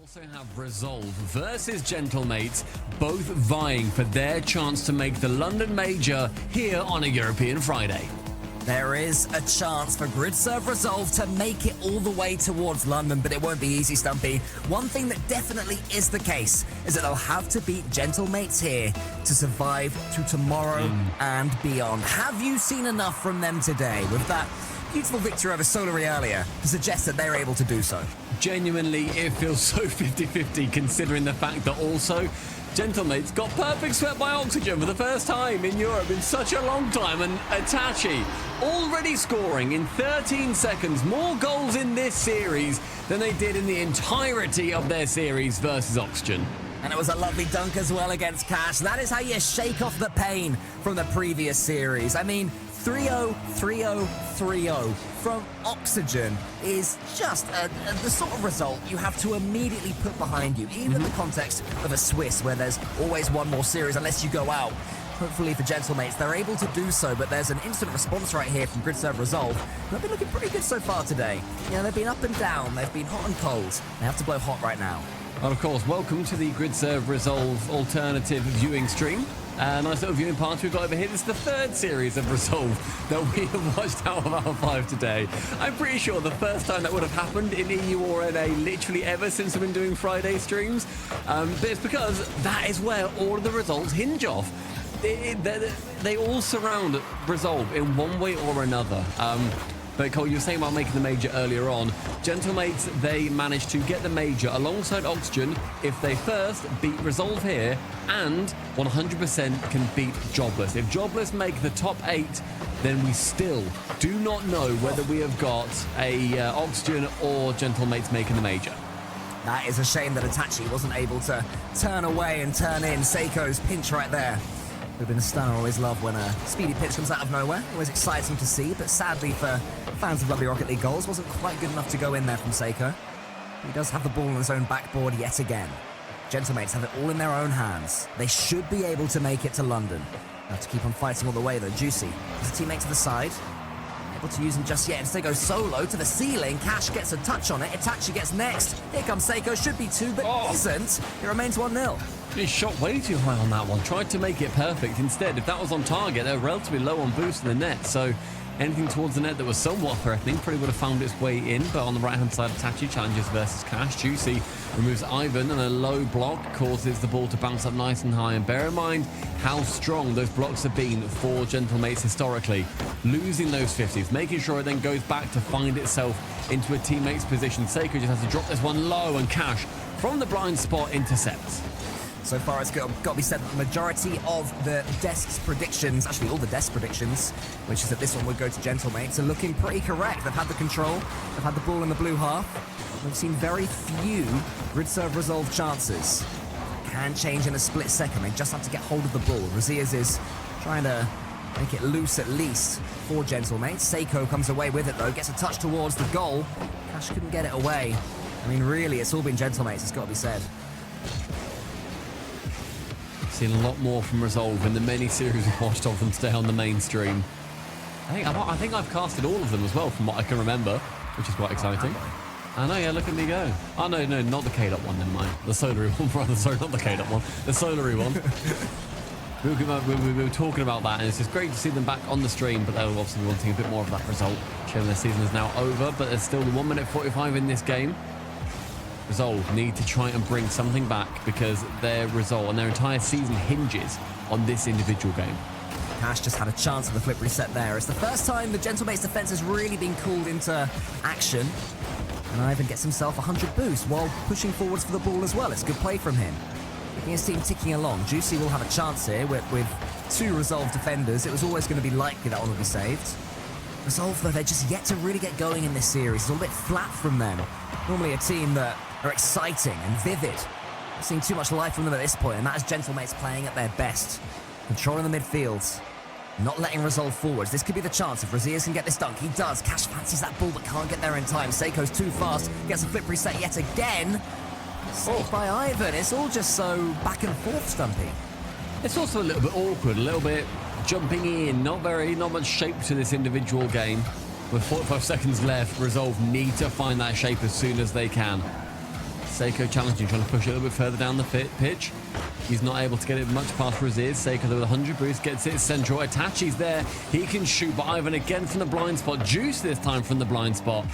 also have Resolve versus Gentlemates, both vying for their chance to make the London Major here on a European Friday. There is a chance for GridServe Resolve to make it all the way towards London, but it won't be easy, Stumpy. One thing that definitely is the case is that they'll have to beat Gentlemates here to survive to tomorrow and beyond. Have you seen enough from them today with that beautiful victory over Solar Realia to suggest that they're able to do so? Genuinely, it feels so 50-50 considering the fact that also Gentlemates got perfect swept by Oxygen for the first time in Europe in such a long time, and Itachi already scoring in 13 seconds more goals in this series than they did in the entirety of their series versus Oxygen. And it was a lovely dunk as well against Cash. That is how you shake off the pain from the previous series. I mean, 3-0, 3-0, 3-0 from Oxygen is just the sort of result you have to immediately put behind you, even in the context of a Swiss where there's always one more series unless you go out. Hopefully for Gentlemates, they're able to do so, but there's an instant response right here from GridServe Resolve. They've been looking pretty good so far today. You know, they've been up and down, they've been hot and cold. They have to blow hot right now. Well, of course, welcome to the GridServe Resolve alternative viewing stream. Nice little viewing party we've got over here. This is the third series of Resolve that we have watched out of our 5 today. I'm pretty sure the first time that would have happened in EU or NA literally ever since we've been doing Friday streams. But it's because that is where all of the results hinge off. They all surround Resolve in one way or another. But Cole, you were saying about making the major earlier on. Gentlemates, they managed to get the major alongside Oxygen if they first beat Resolve here and 100% can beat Jobless. If Jobless make the top 8, then we still do not know whether we have got a Oxygen or Gentlemates making the major. That is a shame that Itachi wasn't able to turn away and turn in Seiko's pinch right there. Would have been a stunner. Always love when a speedy pitch comes out of nowhere. Always exciting to see, but sadly for fans of Lovely Rocket League goals, wasn't quite good enough to go in there from Seiko. He does have the ball on his own backboard yet again. Gentlemates have it all in their own hands. They should be able to make it to London. Have to keep on fighting all the way though. Juicy, his teammate to the side. Able to use him just yet. Instead goes solo to the ceiling. Cash gets a touch on it. Itachi gets next. Here comes Seiko. Should be 2, but isn't. It remains 1-0. He shot way too high on that one. Tried to make it perfect. Instead, if that was on target, they're relatively low on boost in the net. So anything towards the net that was somewhat threatening probably would have found its way in. But on the right-hand side, Itachi challenges versus Cash. Juicy removes Ivan, and a low block causes the ball to bounce up nice and high. And bear in mind how strong those blocks have been for Gentlemates historically. Losing those 50s, making sure it then goes back to find itself into a teammate's position. Seiko just has to drop this one low, and Cash, from the blind spot, intercepts. So far, it's got to be said that the majority of the desk's predictions, actually all the desk predictions, which is that this one would go to Gentlemates, are looking pretty correct. They've had the control, they've had the ball in the blue half. We've seen very few GridServe Resolve chances. Can change in a split second. They just have to get hold of the ball. Razias is trying to make it loose at least for Gentlemates. Seiko comes away with it though, gets a touch towards the goal. Cash couldn't get it away. I mean, really, it's all been Gentlemates, it's got to be said. Seen a lot more from Resolve in the many series we've watched of them today on the mainstream. I think I've casted all of them as well from what I can remember, which is quite exciting. I know, yeah, look at me go. Oh, no, not the K-Dot one, never mind. The Solary one, rather. Sorry, not the K-Dot one. The Solary one. we were talking about that, and it's just great to see them back on the stream, but they'll obviously be wanting a bit more of that result. Showing their season is now over, but there's still 1 minute 45 in this game. Resolve need to try and bring something back because their result and their entire season hinges on this individual game. Cash just had a chance of the flip reset there. It's the first time the Gentlemates defense has really been called into action. And Ivan gets himself 100 boost while pushing forwards for the ball as well. It's good play from him. Keeping his team ticking along. Juicy will have a chance here with 2 Resolve defenders. It was always going to be likely that one would be saved. Resolve, though, they're just yet to really get going in this series. It's a little bit flat from them. Normally a team that are exciting and vivid. I've seen too much life from them at this point, and that is Gentlemates playing at their best. Controlling the midfield. Not letting Resolve forwards. This could be the chance if Razias can get this dunk. He does. Cash fancies that ball but can't get there in time. Seiko's too fast. Gets a flip reset yet again. Saved by Ivan. It's all just so back and forth, Stumpy. It's also a little bit awkward, a little bit jumping in. Not much shape to this individual game. With 45 seconds left, Resolve need to find that shape as soon as they can. Seiko challenging, trying to push it a little bit further down the pitch. He's not able to get it much past Raziz. Seiko, though, with 100 boost, gets it central. Itachi's there. He can shoot, but Ivan again from the blind spot. Juice this time from the blind spot.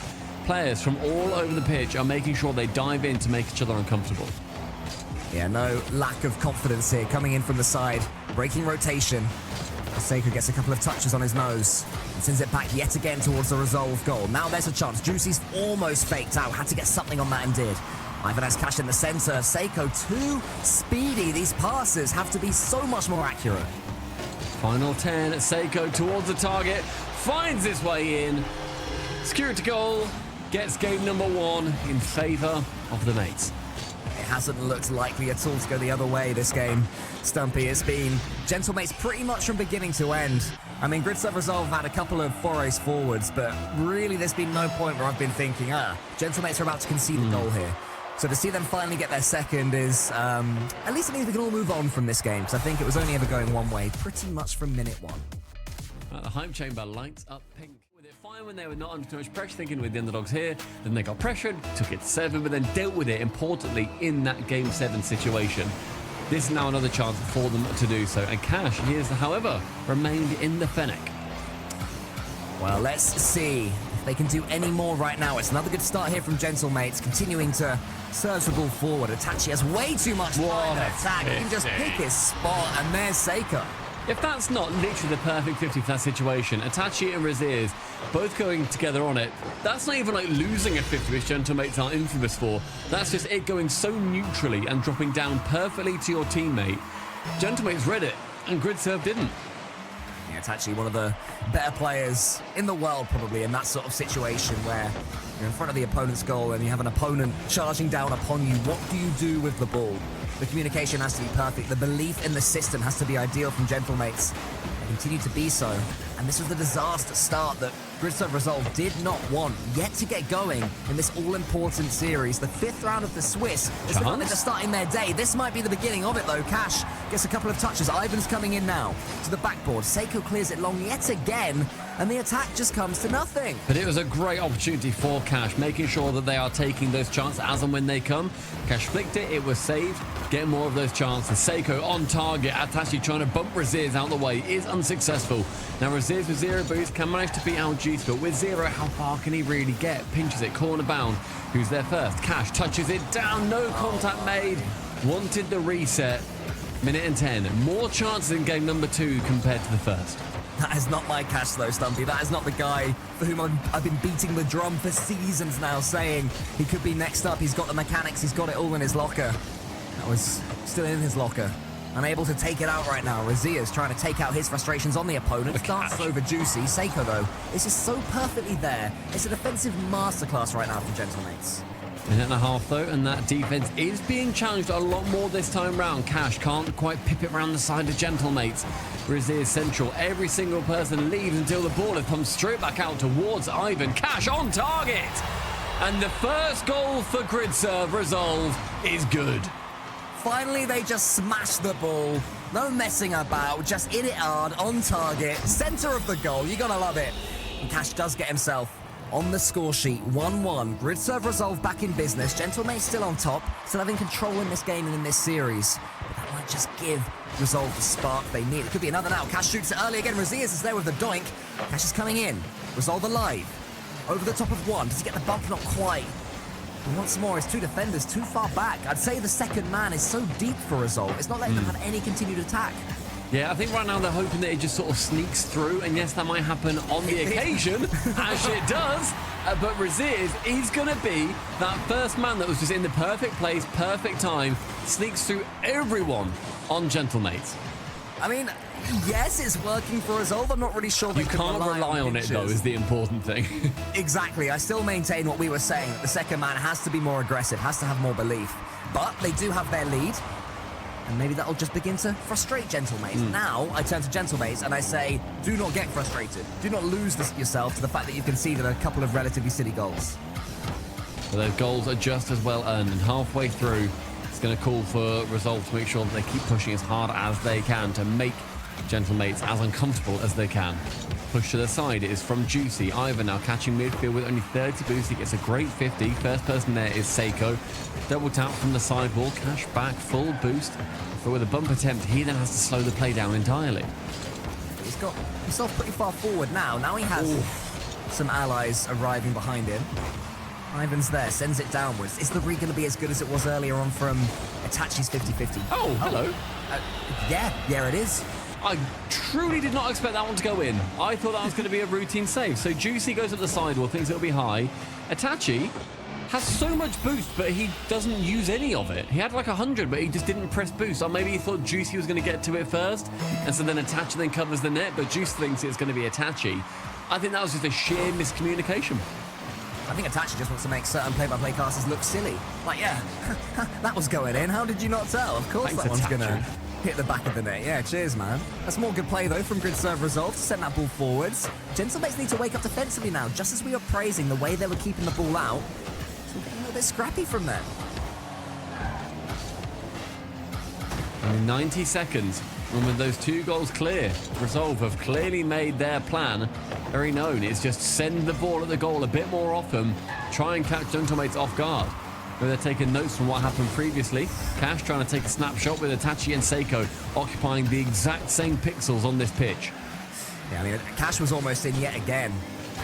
Players from all over the pitch are making sure they dive in to make each other uncomfortable. Yeah, no lack of confidence here. Coming in from the side, breaking rotation. Seiko gets a couple of touches on his nose and sends it back yet again towards the Resolve goal. Now there's a chance. Juicy's almost faked out. Had to get something on that and did. Ivan has Cash in the center. Seiko too speedy. These passes have to be so much more accurate. Final 10. Seiko towards the target. Finds his way in. Secured to goal. Gets game number 1 in favor of the mates. It hasn't looked likely at all to go the other way this game, Stumpy. It's been Gentlemates pretty much from beginning to end. I mean, GridServe Resolve had a couple of forays forwards, but really there's been no point where I've been thinking, Gentlemates are about to concede a goal here. So to see them finally get their second is, at least it means we can all move on from this game, because I think it was only ever going one way pretty much from minute 1. The hype chamber lights up pink. With it fine when they were not under too much pressure, thinking with the underdogs here. Then they got pressured, took it 7, but then dealt with it importantly in that game 7 situation. This is now another chance for them to do so. And Cash, he has, however, remained in the Fennec. Well, let's see if they can do any more right now. It's another good start here from Gentlemates, continuing to surge the ball forward. Itachi has way too much line attack. He can just pick his spot, and there's Seiko. If that's not literally the perfect 50 for that situation, Itachi and Raziz both going together on it, that's not even like losing a 50, which Gentlemates are infamous for. That's just it going so neutrally and dropping down perfectly to your teammate. Gentlemates read it, and GridServe didn't. Yeah, it's actually one of the better players in the world, probably, in that sort of situation where you're in front of the opponent's goal and you have an opponent charging down upon you. What do you do with the ball? The communication has to be perfect. The belief in the system has to be ideal from Gentlemates. They continue to be so. And this was the disaster start that GridServe Resolve did not want yet to get going in this all-important series. The 5th round of the Swiss is the one they're just starting their day. This might be the beginning of it, though. Cash gets a couple of touches. Ivan's coming in now to the backboard. Seiko clears it long yet again, and the attack just comes to nothing. But it was a great opportunity for Cash, making sure that they are taking those chances as and when they come. Cash flicked it, it was saved. Get more of those chances. Seiko on target. Atashi trying to bump Raziz out the way is unsuccessful. Now Raziz with 0 boost can manage to beat out Juice, but with 0, how far can he really get? Pinches it, corner bound. Who's there first? Cash touches it down. No contact made. Wanted the reset. Minute and 10. More chances in game number 2 compared to the first. That is not my Cash, though, Stumpy. That is not the guy for whom I've been beating the drum for seasons now, saying he could be next up. He's got the mechanics. He's got it all in his locker. That was still in his locker. Unable to take it out right now. Raziz trying to take out his frustrations on the opponent. Dances over Juicy. Seiko, though, is just so perfectly there. It's a defensive masterclass right now from Gentlemates. Minute and a half, though, and that defense is being challenged a lot more this time round. Cash can't quite pip it around the side of Gentlemates. Raziz central. Every single person leaves until the ball is pumped straight back out towards Ivan. Cash on target! And the first goal for GridServe Resolve is good. Finally, they just smashed the ball. No messing about, just hit it hard, on target, center of the goal. You're gonna love it. And Cash does get himself on the score sheet, 1-1. GridServe Resolve back in business. Gentlemates still on top, still having control in this game and in this series. But that might just give Resolve the spark they need. It could be another now. Cash shoots it early again. Raziz is there with the doink. Cash is coming in. Resolve alive. Over the top of one. Does he get the bump? Not quite. And once more, it's 2 defenders too far back. I'd say the second man is so deep for Resolve. It's not letting them have any continued attack. Yeah, I think right now they're hoping that it just sort of sneaks through, and yes, that might happen on the occasion, as it does. But Raziz is going to be that first man that was just in the perfect place, perfect time, sneaks through everyone on Gentlemates. I mean, yes, it's working for Resolve. I'm not really sure they You can't rely on it, though, is the important thing. Exactly. I still maintain what we were saying. The second man has to be more aggressive, has to have more belief. But they do have their lead. And maybe that'll just begin to frustrate Gentlemates. Now, I turn to Gentlemates and I say, do not get frustrated. Do not lose yourself to the fact that you've conceded a couple of relatively silly goals. But those goals are just as well earned, and halfway through, it's going to call for Resolve to make sure that they keep pushing as hard as they can to make Gentlemates as uncomfortable as they can. push to the side is from Juicy. Ivan now catching midfield with only 30 boost. He gets a great 50. First person there is Seiko. Double tap from the sidewall. Cash back, full boost. But with a bump attempt, he then has to slow the play down entirely. He's got himself pretty far forward now. Now he has some allies arriving behind him. Ivan's there, sends it downwards. Is the read going to be as good as it was earlier on from Itachi's 50-50? Oh, hello. Yeah, it is. I truly did not expect that one to go in. I thought that was going to be a routine save. So Juicy goes up the sidewall, thinks it'll be high. Itachi has so much boost, but he doesn't use any of it. He had like 100, but he just didn't press boost. Or maybe he thought Juicy was going to get to it first, and so then Itachi then covers the net, but Juicy thinks it's going to be Itachi. I think that was just a sheer miscommunication. I think Itachi just wants to make certain play-by-play casters look silly. Like, yeah, that was going in. How did you not tell? Of course Thanks, that one's Itachi. going to hit the back of the net. Yeah, cheers, man. That's more good play, though, from Grid Serve Resolve to send that ball forwards. Gentlemates need to wake up defensively now. Just as we were praising the way they were keeping the ball out, so we're getting a little bit scrappy from them. In 90 seconds, and with those 2 goals clear, Resolve have clearly made their plan very known. It's just send the ball at the goal a bit more often, try and catch Gentlemates off guard. Where they're taking notes from what happened previously. Cash trying to take a snapshot with Itachi and Seiko occupying the exact same pixels on this pitch. Yeah, I mean, Cash was almost in yet again.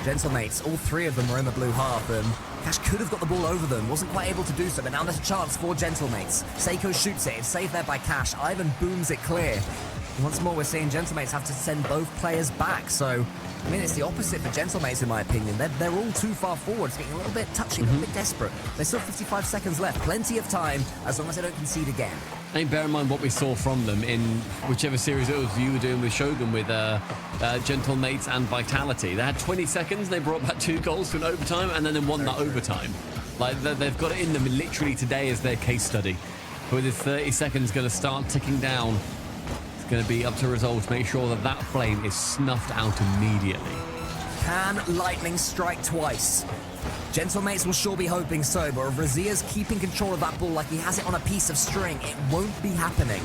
Gentlemates, all 3 of them were in the blue half, and Cash could have got the ball over them, wasn't quite able to do so, but now there's a chance for Gentlemates. Seiko shoots it, it's saved there by Cash. Ivan booms it clear. And once more, we're seeing Gentlemates have to send both players back, so, I mean, it's the opposite for Gentlemates, in my opinion. They're all too far forward, it's getting a little bit touchy, a little bit desperate. There's still 55 seconds left, plenty of time, as long as they don't concede again. I mean, bear in mind what we saw from them in whichever series it was you were doing with Shogun with Gentlemates and Vitality. They had 20 seconds, they brought back 2 goals to an overtime, and then they won that overtime. Like, they've got it in them literally today as their case study. With his 30 seconds going to start ticking down, it's going to be up to Resolve to make sure that that flame is snuffed out immediately. Can lightning strike twice? Gentlemates will sure be hoping so, but if Razia's keeping control of that ball like he has it on a piece of string, it won't be happening.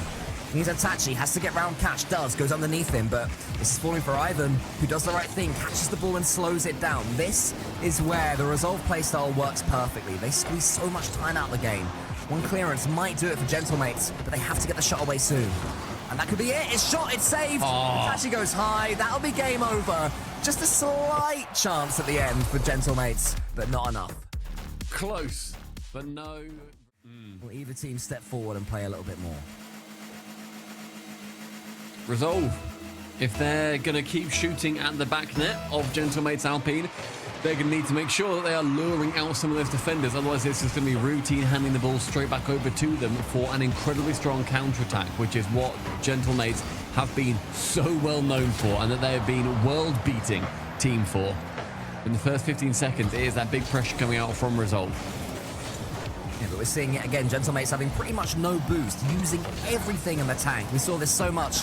He's Itachi, has to get round Catch, does, goes underneath him, but this is falling for Ivan, who does the right thing, catches the ball and slows it down. This is where the Resolve playstyle works perfectly. They squeeze so much time out of the game. One clearance might do it for Gentlemates, but they have to get the shot away soon. And that could be it. It's shot, it's saved. Itachi goes high. That'll be game over. Just a slight chance at the end for Gentlemates, but not enough. Close, but no. Will either team step forward and play a little bit more? Resolve, if they're going to keep shooting at the back net of Gentlemates Alpine, they're going to need to make sure that they are luring out some of those defenders. Otherwise, this is going to be routine handing the ball straight back over to them for an incredibly strong counter-attack, which is what Gentlemates have been so well known for and that they have been world-beating team for. In the first 15 seconds, it is that big pressure coming out from Resolve. Yeah, but we're seeing it again. Gentlemates having pretty much no boost, using everything in the tank. We saw this so much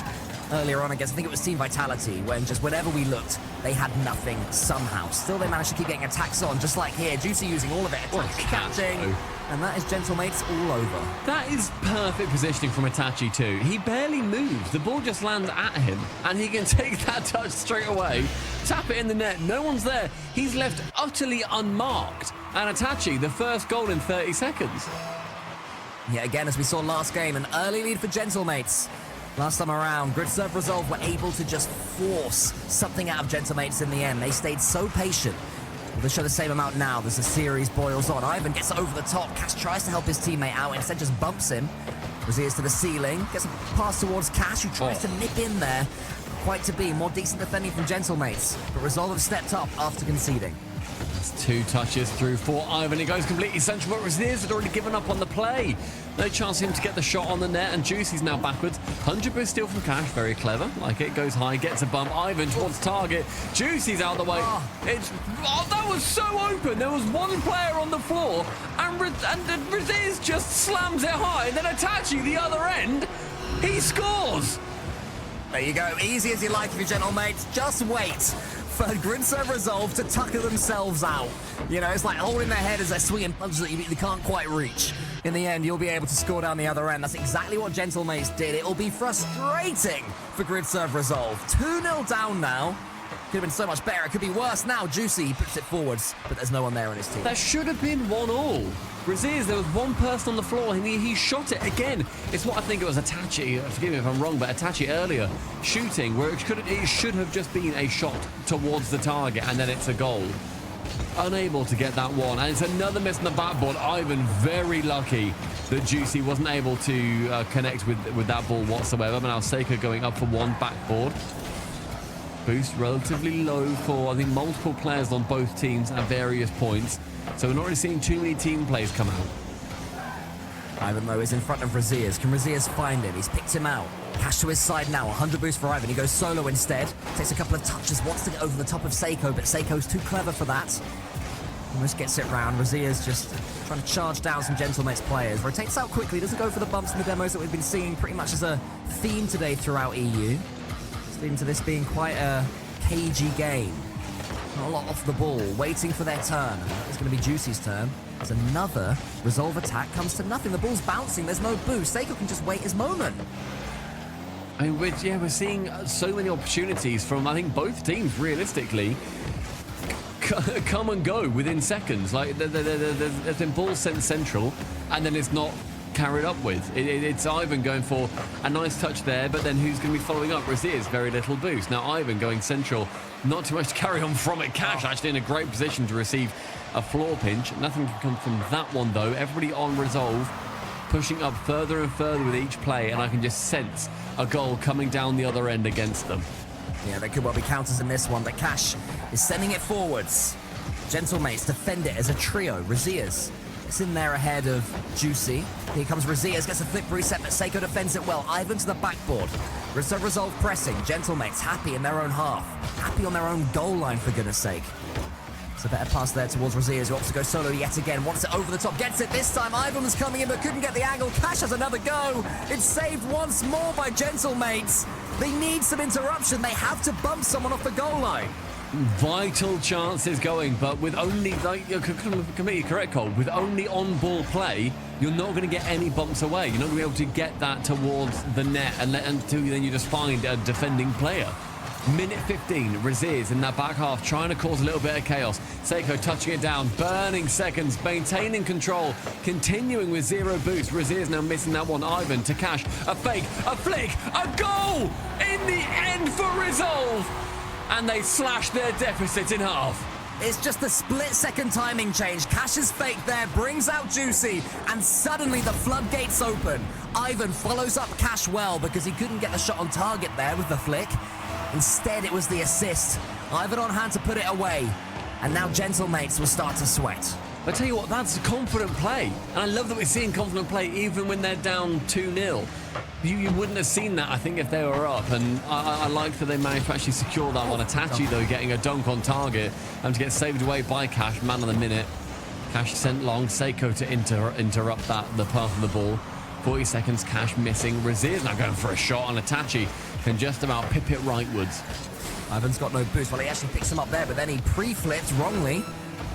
earlier on, I guess. I think it was Team Vitality, when just whenever we looked, they had nothing somehow. Still, they managed to keep getting attacks on, just like here. Juicy using all of it. What a Itachi catch, catching. though. And that is Gentlemates all over. That is perfect positioning from Itachi too. He barely moves. The ball just lands at him, and he can take that touch straight away, tap it in the net. No one's there. He's left utterly unmarked. And Itachi, the first goal in 30 seconds. Yeah, again, as we saw last game, an early lead for Gentlemates. Last time around, Grid Serve Resolve were able to just force something out of Gentlemates in the end. They stayed so patient. Well, they show the same amount now. There's a series boils on. Ivan gets over the top. Cash tries to help his teammate out, instead just bumps him. Razia's to the ceiling. Gets a pass towards Cash, who tries to nip in there. Quite to be. More decent defending from Gentlemates. But Resolve have stepped up after conceding. That's 2 touches through for Ivan. It goes completely central, but Razia's had already given up on the play. No chance for him to get the shot on the net, and Juicy's now backwards. 100 boost steal from Cash, very clever. Like it, goes high, gets a bump. Ivan towards target. Juicy's out the way. That was so open. There was one player on the floor, and Razia's just slams it high. And then Itachi, the other end, he scores. There you go. Easy as you like, if you're Gentlemates. Just wait for Grid Serve Resolve to tucker themselves out. You know, it's like holding their head as they're swinging punches that you can't quite reach. In the end, you'll be able to score down the other end. That's exactly what Gentlemates did. It'll be frustrating for Grid Serve Resolve. 2-0 down now. Could have been so much better. It could be worse now. Juicy, he puts it forwards, but there's no one there on his team. There should have been 1-1. Braziers, there was one person on the floor and he shot it again. It's what I think it was Itachi, forgive me if I'm wrong, but Itachi earlier shooting where it should have just been a shot towards the target and then it's a goal. Unable to get that one, and it's another miss on the backboard. Ivan very lucky that Juicy wasn't able to connect with that ball whatsoever. But now Seiko going up for one backboard. Boost relatively low for, I think, multiple players on both teams at various points. So we're not really seeing too many team plays come out. Ivan, though, is in front of Raziers. Can Raziers find him? He's picked him out. Cash to his side now. 100 boost for Ivan. He goes solo instead. Takes a couple of touches. Wants to get over the top of Seiko, but Seiko's too clever for that. Almost gets it round. Raziers just trying to charge down some Gentlemates players. Rotates out quickly. Doesn't go for the bumps in the demos that we've been seeing pretty much as a theme today throughout EU. It's leading to this being quite a cagey game. Not a lot off the ball. Waiting for their turn. It's going to be Juicy's turn. As another resolve attack comes to nothing. The ball's bouncing. There's no boost. Seiko can just wait his moment. I mean, we're seeing so many opportunities from, I think, both teams, realistically, come and go within seconds. Like, there's been balls sent central, and then it's not carried up with. It's Ivan going for a nice touch there, but then who's going to be following up? Raziers, very little boost. Now Ivan going central, not too much to carry on from it. Cash actually in a great position to receive a floor pinch. Nothing can come from that one, though. Everybody on resolve, pushing up further and further with each play, and I can just sense a goal coming down the other end against them. Yeah, there could well be counters in this one, but Cash is sending it forwards. Gentlemates defend it as a trio. Raziers is in there ahead of Juicy. Here comes Raziers, gets a flip reset, but Seiko defends it well. Ivan to the backboard. Resolve pressing. Gentlemates happy in their own half. Happy on their own goal line, for goodness sake. So better pass there towards Raziers, who opts to go solo yet again. Wants it over the top, gets it this time. Ivan was coming in but couldn't get the angle. Cash has another go. It's saved once more by Gentlemates. They need some interruption. They have to bump someone off the goal line. Vital chances going, but with only, like, you're completely correct, Cole, with only on-ball play, you're not going to get any bumps away. You're not going to be able to get that towards the net until then you just find a defending player. Minute 15, Raziers in that back half, trying to cause a little bit of chaos. Seiko touching it down, burning seconds, maintaining control, continuing with zero boost. Raziers now missing that one. Ivan to Cash, a fake, a flick, a goal in the end for Resolve. And they slash their deficit in half. It's just a split-second timing change. Cash's fake there brings out Juicy, and suddenly the floodgates open. Ivan follows up Cash well because he couldn't get the shot on target there with the flick. Instead, it was the assist. Ivan on hand to put it away. And now Gentlemates will start to sweat. I tell you what, that's a confident play. And I love that we're seeing confident play even when they're down 2-0. You wouldn't have seen that, I think, if they were up. And I like that they managed to actually secure that one. Itachi, though, getting a dunk on target and to get saved away by Cash, man of the minute. Cash sent long, Seiko to interrupt the path of the ball. 40 seconds, Cash missing. Raziers now going for a shot on Itachi. Can just about pip it rightwards. Ivan's got no boost. Well, he actually picks him up there, but then he pre-flipped wrongly.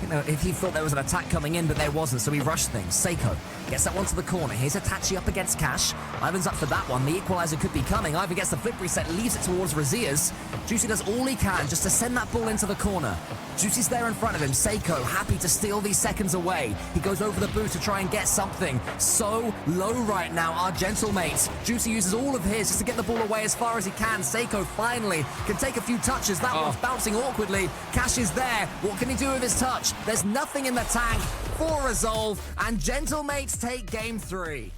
You know, if he thought there was an attack coming in, but there wasn't, so he rushed things. Seiko gets that one to the corner. Here's Itachi up against Cash. Ivan's up for that one. The equalizer could be coming. Ivan gets the flip reset, leaves it towards Raziers. Juicy does all he can just to send that ball into the corner. Juicy's there in front of him. Seiko happy to steal these seconds away. He goes over the boost to try and get something. So low right now, our Gentlemates. Juicy uses all of his just to get the ball away as far as he can. Seiko finally can take a few touches. That one's bouncing awkwardly. Cash is there. What can he do with his touch? There's nothing in the tank for Resolve, and Gentlemates take game 3.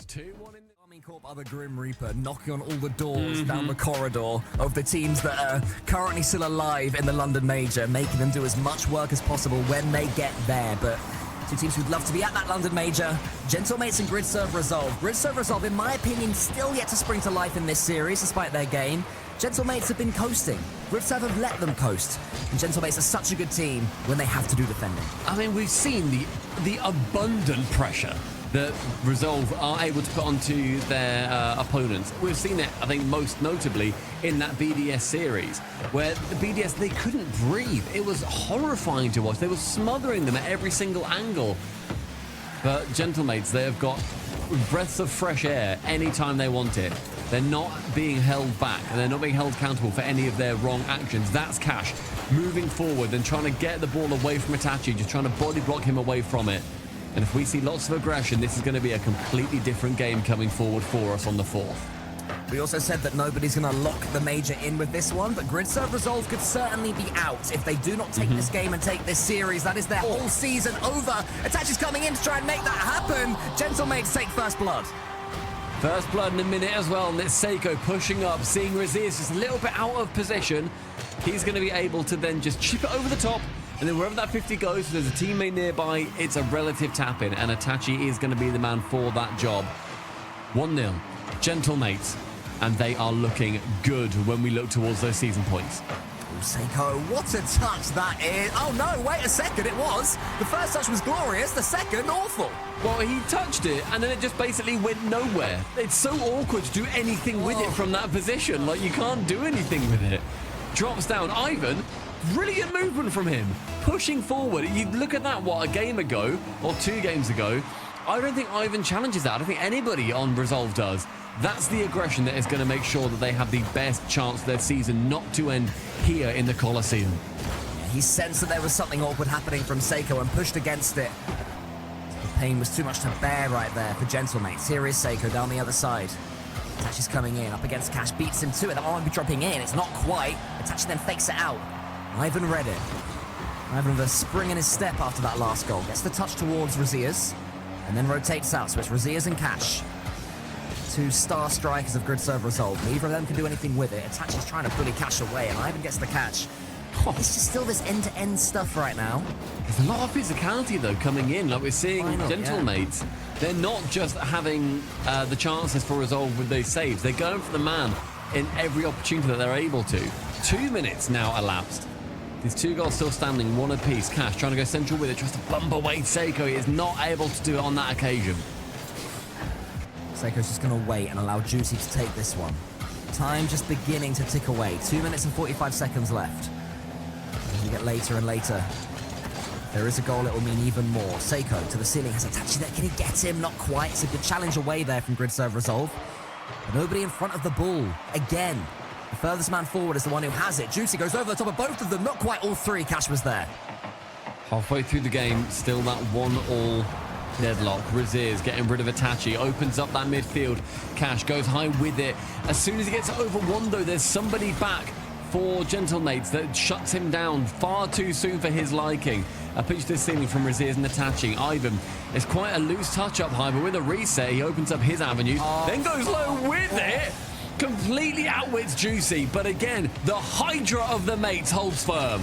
2-1 in the Army Corp are the Grim Reaper, knocking on all the doors down the corridor of the teams that are currently still alive in the London Major, making them do as much work as possible when they get there. But two teams who'd love to be at that London Major, Gentlemates and GridServe Resolve. GridServe Resolve, in my opinion, still yet to spring to life in this series, despite their game. Gentlemates have been coasting. GridServe have let them coast. And Gentlemates are such a good team when they have to do defending. I mean, we've seen the abundant pressure that Resolve are able to put onto their opponents. We've seen it, I think, most notably in that BDS series, where the BDS, they couldn't breathe. It was horrifying to watch. They were smothering them at every single angle. But Gentlemates, they have got breaths of fresh air anytime they want it. They're not being held back, and they're not being held accountable for any of their wrong actions. That's Cash moving forward and trying to get the ball away from Itachi, just trying to body block him away from it. And if we see lots of aggression, this is going to be a completely different game coming forward for us on the 4th. We also said that nobody's going to lock the major in with this one, but GridServe Resolve could certainly be out if they do not take this game and take this series. That is their whole season over. Itachi's coming in to try and make that happen. Gentlemates take first blood. First blood in a minute as well, and it's Seiko pushing up, seeing Raziz just a little bit out of position. He's going to be able to then just chip it over the top, and then wherever that 50 goes, if there's a teammate nearby, it's a relative tap-in, and Itachi is going to be the man for that job. 1-0, Gentlemates, and they are looking good when we look towards those season points. Seiko, what a touch that is. Oh no, wait a second, it was. The first touch was glorious, the second, awful. Well, he touched it, and then it just basically went nowhere. It's so awkward to do anything with it from that position. Like, you can't do anything with it. Drops down. Ivan, brilliant movement from him. Pushing forward. You look at that, what, a game ago, or 2 games ago. I don't think Ivan challenges that. I don't think anybody on Resolve does. That's the aggression that is going to make sure that they have the best chance of their season not to end here in the Coliseum. He sensed that there was something awkward happening from Seiko and pushed against it. The pain was too much to bear right there for Gentlemates. Here is Seiko down the other side. Itachi's coming in, up against Cash, beats him to it. That might be dropping in. It's not quite. Itachi then fakes it out. Ivan read it. Ivan with a spring in his step after that last goal. Gets the touch towards Razias and then rotates out. So it's Razias and Cash. 2 star strikers of GridServe Resolve. Neither of them can do anything with it. Itachi's trying to bully Cash away, and Ivan gets the catch. It's just still this end-to-end stuff right now. There's a lot of physicality, though, coming in. Like we're seeing Gentlemates. Yeah. They're not just having the chances for Resolve with those saves. They're going for the man in every opportunity that they're able to. 2 minutes now elapsed. These 2 goals still standing, 1 apiece. Cash trying to go central with it, tries to bump away Seiko. He is not able to do it on that occasion. Seiko's just going to wait and allow Juicy to take this one. Time just beginning to tick away. 2 minutes and 45 seconds left. As we get later and later, if there is a goal, it will mean even more. Seiko to the ceiling, has Itachi there. Can he get him? Not quite. It's a good challenge away there from GridServe Resolve. But nobody in front of the ball. Again, the furthest man forward is the one who has it. Juicy goes over the top of both of them. Not quite all 3. Cash was there. Halfway through the game, still that 1-1 deadlock. Raziz getting rid of Itachi, opens up that midfield. Cash goes high with it. As soon as he gets over 1, though, there's somebody back for Gentlemates that shuts him down far too soon for his liking. A pitch to the ceiling from Raziz and Itachi. Ivan, it's quite a loose touch up high, but with a reset, he opens up his avenue, then goes low with it. Completely outwits Juicy, but again, the Hydra of the mates holds firm.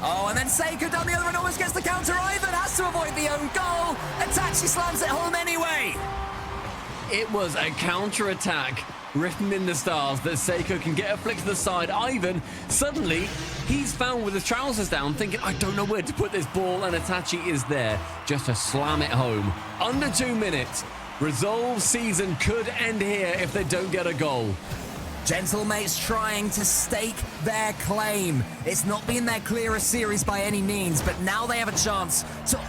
Oh, and then Seiko down the other end almost gets the counter. Ivan has to avoid the own goal. Itachi slams it home anyway. It was a counter-attack written in the stars that Seiko can get a flick to the side. Ivan, suddenly, he's found with his trousers down, thinking, I don't know where to put this ball, and Itachi is there just to slam it home. Under 2 minutes. Resolve season could end here if they don't get a goal. Gentlemates trying to stake their claim. It's not been their clearest series by any means, but now they have a chance to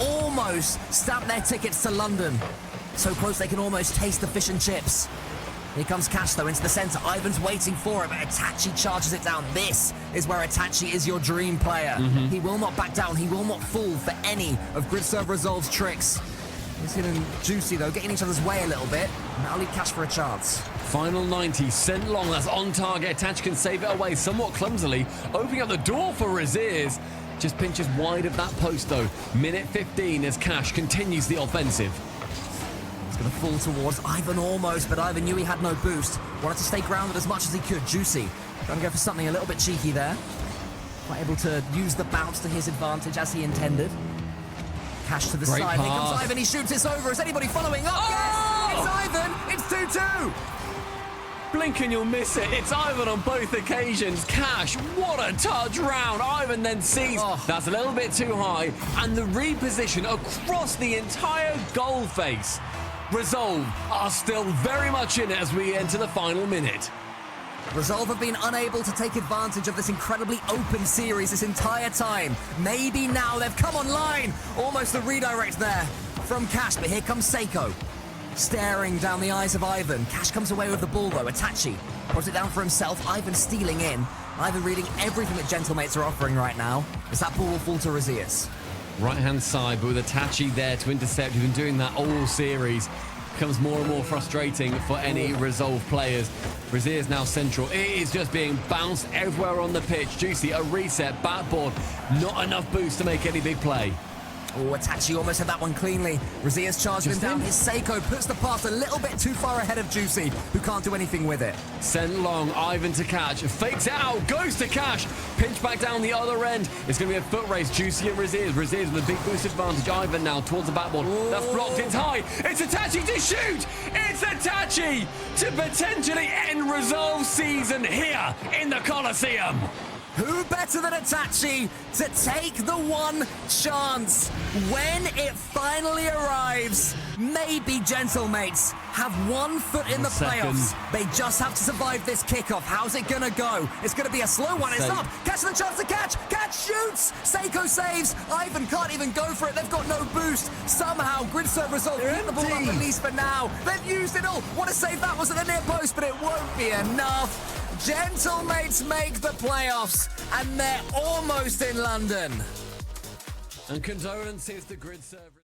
almost stamp their tickets to London. So close they can almost taste the fish and chips. Here comes Cash, though, into the center. Ivan's waiting for it, but Itachi charges it down. This is where Itachi is your dream player. He will not back down. He will not fall for any of GridServe Resolve's tricks. He's hitting Juicy, though, getting each other's way a little bit. And that'll leave Cash for a chance. Final 90, sent long, that's on target. Itachi can save it away somewhat clumsily, opening up the door for Raziz. Just pinches wide of that post, though. Minute 15 as Cash continues the offensive. He's going to fall towards Ivan almost, but Ivan knew he had no boost. Wanted to stay grounded as much as he could. Juicy trying to go for something a little bit cheeky there. Quite able to use the bounce to his advantage as he intended. Cash to the side. Here comes Ivan. He shoots this over. Is anybody following up? Oh! Yes! It's Ivan. It's 2-2. Blink and you'll miss it. It's Ivan on both occasions. Cash, what a touch round. Ivan then sees that's a little bit too high, and the reposition across the entire goal face. Resolve are still very much in it as we enter the final minute. Resolve have been unable to take advantage of this incredibly open series this entire time. Maybe now they've come online. Almost a redirect there from Cash, but here comes Seiko. Staring down the eyes of Ivan. Cash comes away with the ball though. Itachi puts it down for himself. Ivan stealing in. Ivan reading everything that Gentlemates are offering right now. As that ball will fall to Razias. Right-hand side, but with Itachi there to intercept. We've been doing that all series. Becomes more and more frustrating for any Resolve players. Razias now central. It is just being bounced everywhere on the pitch. Juicy, a reset, backboard. Not enough boost to make any big play. Oh, Itachi almost had that one cleanly. Razias charged him down. His Seiko puts the pass a little bit too far ahead of Juicy, who can't do anything with it. Sent long, Ivan to Catch. Fakes it out, goes to Cash. Pinch back down the other end. It's going to be a foot race. Juicy and Razias. Razias with a big boost advantage. Ivan now towards the backboard. That's blocked. It's high. It's Itachi to shoot. It's Itachi to potentially end Resolve season here in the Coliseum. Who better than Itachi to take the one chance when it finally arrives? Maybe Gentlemates have 1 foot in the playoffs. They just have to survive this kickoff. How's it gonna go? It's gonna be a slow one. It's up. Catch the chance to catch. Catch shoots. Seiko saves. Ivan can't even go for it. They've got no boost. Somehow, Grid Serve Resolve get the ball up at least for now. They've used it all. What a save that was at the near post, but it won't be enough. Gentlemates make the playoffs, and they're almost in London. And condolences to Grid Serve.